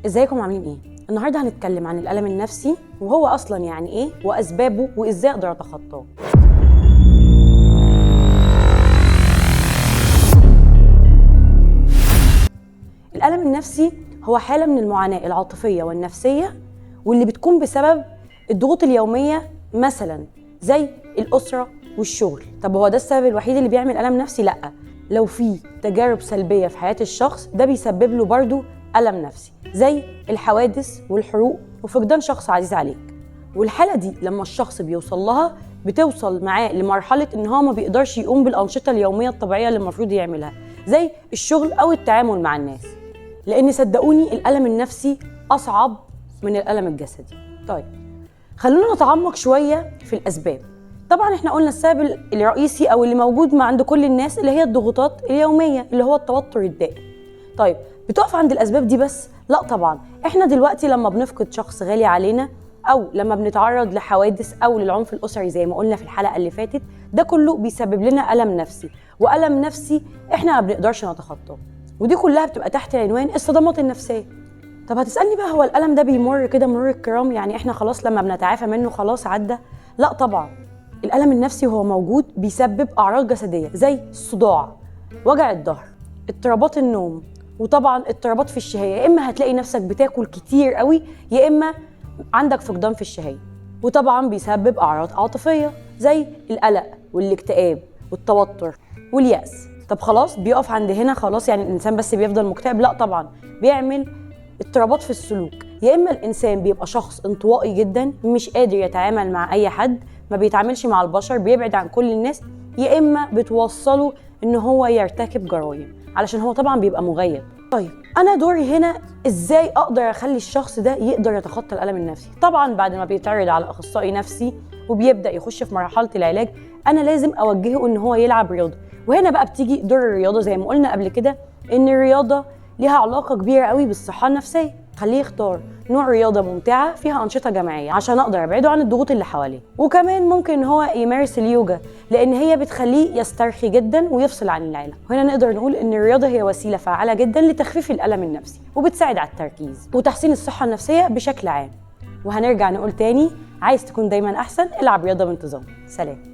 ازيكم عاملين ايه؟ النهارده هنتكلم عن الألم النفسي وهو أصلاً يعني ايه وأسبابه وإزاي أقدر أتخطاه. الألم النفسي هو حالة من المعاناة العاطفية والنفسية واللي بتكون بسبب الضغوط اليومية مثلاً زي الأسرة والشغل. طب هو ده السبب الوحيد اللي بيعمل ألم نفسي؟ لأ، لو في تجارب سلبية في حياة الشخص ده بيسبب له برضو ألم نفسي زي الحوادث والحروق وفقدان شخص عزيز عليك. والحالة دي لما الشخص بيوصل لها بتوصل معاه لمرحلة إن هو ما بيقدرش يقوم بالأنشطة اليومية الطبيعية اللي المفروض يعملها زي الشغل أو التعامل مع الناس، لأن صدقوني الألم النفسي أصعب من الألم الجسدي. طيب خلونا نتعمق شوية في الأسباب. طبعا احنا قلنا السبب الرئيسي أو اللي موجود عند كل الناس اللي هي الضغوطات اليومية اللي هو التوتر الدائم. طيب بتقف عند الأسباب دي بس؟ لا طبعا، احنا دلوقتي لما بنفقد شخص غالي علينا أو لما بنتعرض لحوادث أو للعنف الأسري زي ما قلنا في الحلقة اللي فاتت، ده كله بيسبب لنا ألم نفسي، وألم نفسي احنا ما بنقدرش نتخطاه، ودي كلها بتبقى تحت عنوان الصدمات النفسية. طب هتسألني بقى هو الألم ده بيمر كده مرور الكرام، يعني احنا خلاص لما بنتعافى منه خلاص عدى؟ لا طبعا، الألم النفسي وهو موجود بيسبب أعراض جسدية زي الصداع، وجع الظهر، اضطرابات النوم، وطبعا اضطرابات في الشهية، يا إما هتلاقي نفسك بتاكل كتير قوي يا إما عندك فقدان في الشهية. وطبعا بيسبب أعراض عاطفية زي القلق والاكتئاب والتوتر واليأس. طب خلاص بيقف عند هنا خلاص يعني الإنسان بس بيفضل مكتئب؟ لا طبعا، بيعمل اضطرابات في السلوك، يا إما الإنسان بيبقى شخص انطوائي جدا مش قادر يتعامل مع أي حد، ما بيتعاملش مع البشر، بيبعد عن كل الناس، يا إما بتوصله إن هو يرتكب جرائم علشان هو طبعا بيبقى مغيب. طيب أنا دوري هنا إزاي أقدر أخلي الشخص ده يقدر يتخطى الألم النفسي؟ طبعا بعد ما بيتعرض على أخصائي نفسي وبيبدأ يخش في مرحلة العلاج، أنا لازم أوجهه إن هو يلعب رياضة. وهنا بقى بتيجي دور الرياضة زي ما قلنا قبل كده، إن الرياضة ليها علاقة كبيرة قوي بالصحة النفسية. خليه يختار نوع رياضة ممتعة فيها أنشطة جماعية عشان أقدر أبعده عن الضغوط اللي حواليه. وكمان ممكن إن هو يمارس اليوجا لأن هي بتخليه يسترخي جدا ويفصل عن العالم. وهنا نقدر نقول إن الرياضة هي وسيلة فعالة جدا لتخفيف الألم النفسي وبتساعد على التركيز وتحسين الصحة النفسية بشكل عام. وهنرجع نقول تاني، عايز تكون دايما أحسن، العب رياضة بانتظام. سلام.